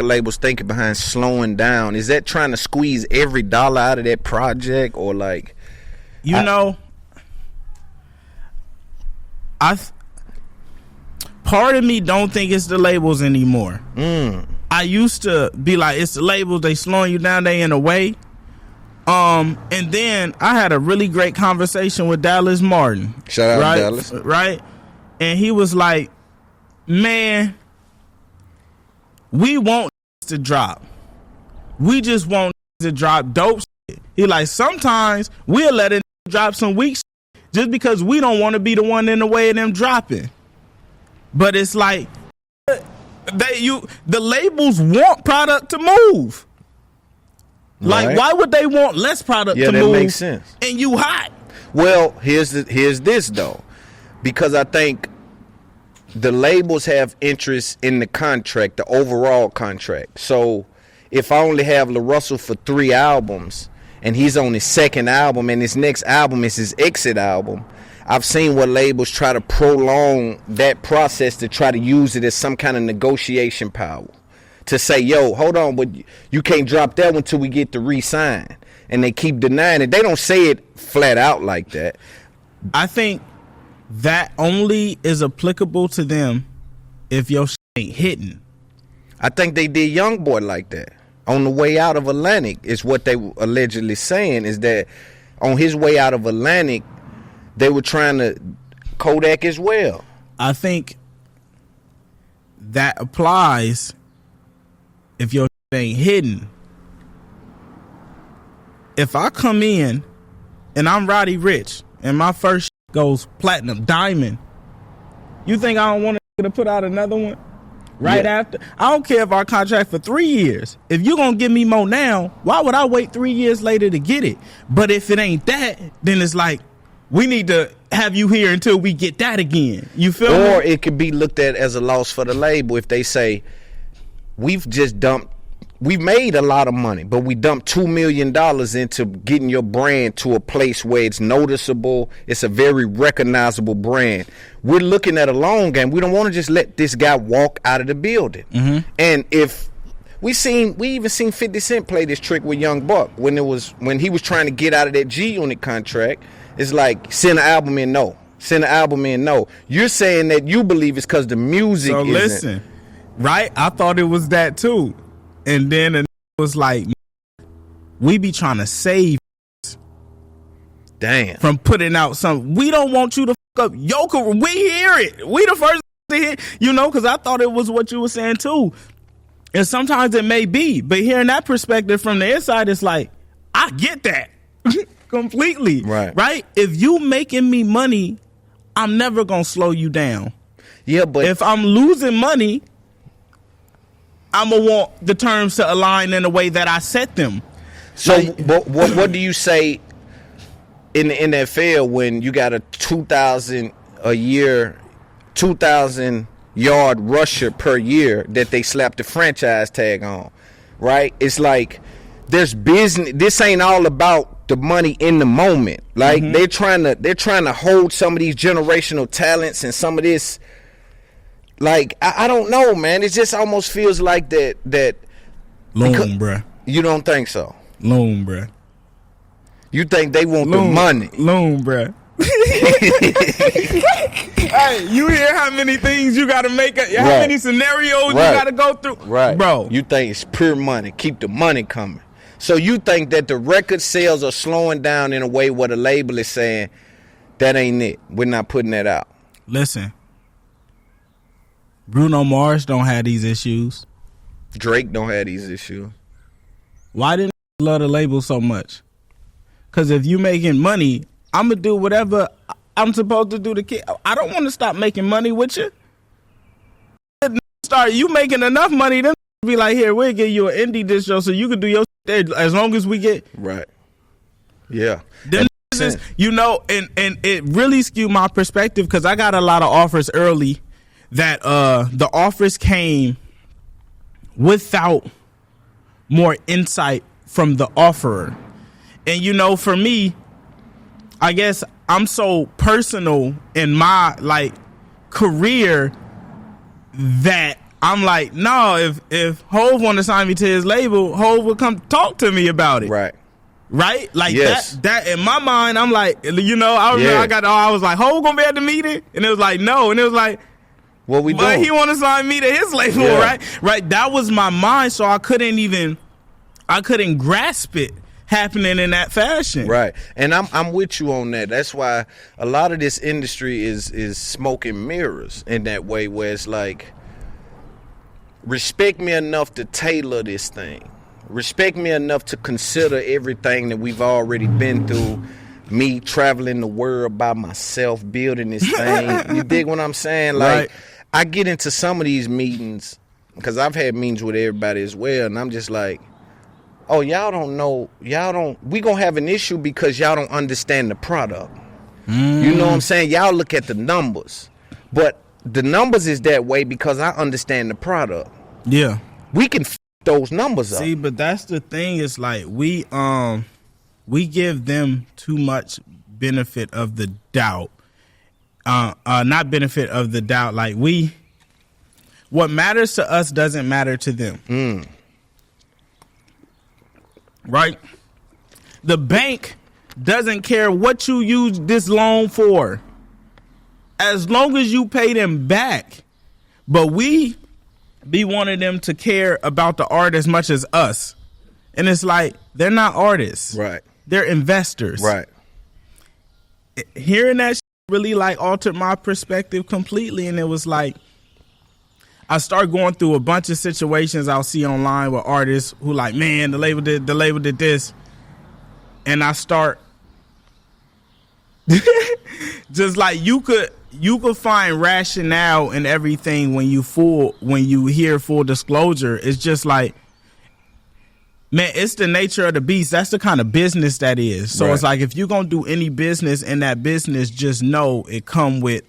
labels thinking behind slowing down? Is that trying to squeeze every dollar out of that project, or like, part of me don't think it's the labels anymore. I used to be like, it's the labels, they slowing you down, they in a way. And then I had a really great conversation with Dallas Martin. Shout out Dallas. Right? And he was like, man, we want to drop. We just want to drop dope shit. He like, sometimes we'll let it drop some weak shit just because we don't want to be the one in the way of them dropping. But it's like, the labels want product to move. Like, Right. why would they want less product to that move? makes sense. And you hot. Well, here's this though, because I think the labels have interest in the contract, the overall contract. So if I only have LaRussell for 3 albums and he's on his second album and his next album is his exit album, I've seen what labels try to prolong that process to try to use it as some kind of negotiation power. To say, yo, hold on, but you can't drop that one till we get to re-sign. And they keep denying it. They don't say it flat out like that. I think that only is applicable to them if your shit ain't hitting. I think they did Youngboy like that. On the way out of Atlantic is what they were allegedly saying, is that on his way out of Atlantic, they were trying to Kodak as well. I think that applies if your shit ain't hidden. If I come in and I'm Roddy Ricch and my first shit goes platinum, diamond, you think I don't want to put out another one after? I don't care if our contract for 3 years. If you're going to give me more now, why would I wait 3 years later to get it? But if it ain't that, then it's like, we need to have you here until we get that again. You feel me? Or it could be looked at as a loss for the label if they say, we've made a lot of money, but we dumped $2 million into getting your brand to a place where it's noticeable. It's a very recognizable brand. We're looking at a long game. We don't want to just let this guy walk out of the building. Mm-hmm. And if we even seen 50 Cent play this trick with Young Buck when he was trying to get out of that G Unit contract. It's like, send an album in, no. Send an album in, no. You're saying that you believe it's because the music isn't. So listen, right? I thought it was that too. And then it was like, we be trying to save from putting out something. We don't want you to fuck up your career. We hear it. We the first to hear, because I thought it was what you were saying too. And sometimes it may be, but hearing that perspective from the inside, it's like, I get that completely. Right? If you making me money, I'm never going to slow you down. Yeah, but if I'm losing money, I'm going to want the terms to align in a way that I set them. So what do you say in the NFL when you got a 2,000 yard rusher per year that they slap the franchise tag on, right? It's like there's business. This ain't all about the money in the moment. Like they're trying to hold some of these generational talents and some of this. Like I don't know, man. It just almost feels like that. Loan, bruh. You don't think so? Loan, bruh. You think they want the money? Loan, bruh. Hey, you hear how many things you got to make? How many scenarios you got to go through? Right, bro. You think it's pure money. Keep the money coming. So you think that the record sales are slowing down in a way where the label is saying, that ain't it. We're not putting that out. Listen. Bruno Mars don't have these issues. Drake don't have these issues. Why didn't you love the label so much? Because if you making money, I'm going to do whatever I'm supposed to do to kid. I don't want to stop making money with you. Start you making enough money, then be like, here, we'll give you an indie disc show so you can do your shit as long as we get. Right. Yeah. Then and it really skewed my perspective because I got a lot of offers early that the offers came without more insight from the offerer. And for me, I guess I'm so personal in my career that I'm like, no, if Hov want to sign me to his label, Hov will come talk to me about it. Right? Like that in my mind, I'm like, you know, I remember I was like, Hov gonna be at the meeting? And it was like, no. And it was like, what we doing? But he want to sign me to his label, right? That was my mind, so I couldn't grasp it happening in that fashion. Right. And I'm with you on that. That's why a lot of this industry is smoke and mirrors in that way, where it's like, respect me enough to tailor this thing. Respect me enough to consider everything that we've already been through. Me traveling the world by myself, building this thing. You dig what I'm saying? Like, I get into some of these meetings, because I've had meetings with everybody as well, and I'm just like, oh, y'all don't know, we gonna have an issue because y'all don't understand the product. You know what I'm saying? Y'all look at the numbers, but the numbers is that way because I understand the product. Yeah. We can those numbers up. See, but that's the thing, is like we give them too much benefit of the doubt. Not benefit of the doubt. Like what matters to us doesn't matter to them. Right? The bank doesn't care what you use this loan for, as long as you pay them back. But we be wanting them to care about the art as much as us. And it's like, they're not artists. Right. They're investors. Right. Hearing that really like altered my perspective completely. And it was like, I start going through a bunch of situations I'll see online with artists who like, man, the label did this. And I start just like, you could find rationale in everything when you hear full disclosure. It's just like, man, it's the nature of the beast. That's the kind of business that is. So It's like, if you're gonna do any business in that business, just know it come with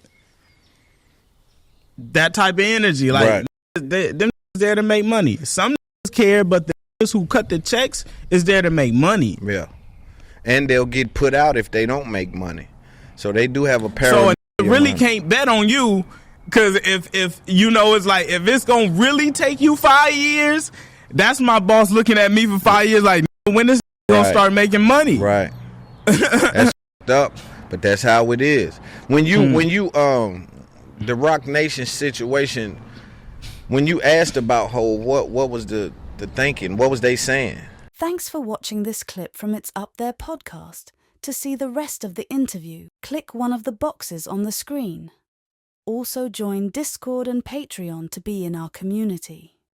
that type of energy. Like, them there to make money. Some care, but the who cut the checks is there to make money. Yeah. And they'll get put out if they don't make money. So they do have a parallel. So it really can't bet on you, because if you know, it's like, if it's gonna really take you 5 years, that's my boss looking at me for 5 years like, when this gonna start making money. Right. That's up, but that's how it is. When you the Rock Nation situation, when you asked about Hov, what was the thinking? What was they saying? Thanks for watching this clip from It's Up There podcast. To see the rest of the interview, click one of the boxes on the screen. Also join Discord and Patreon to be in our community.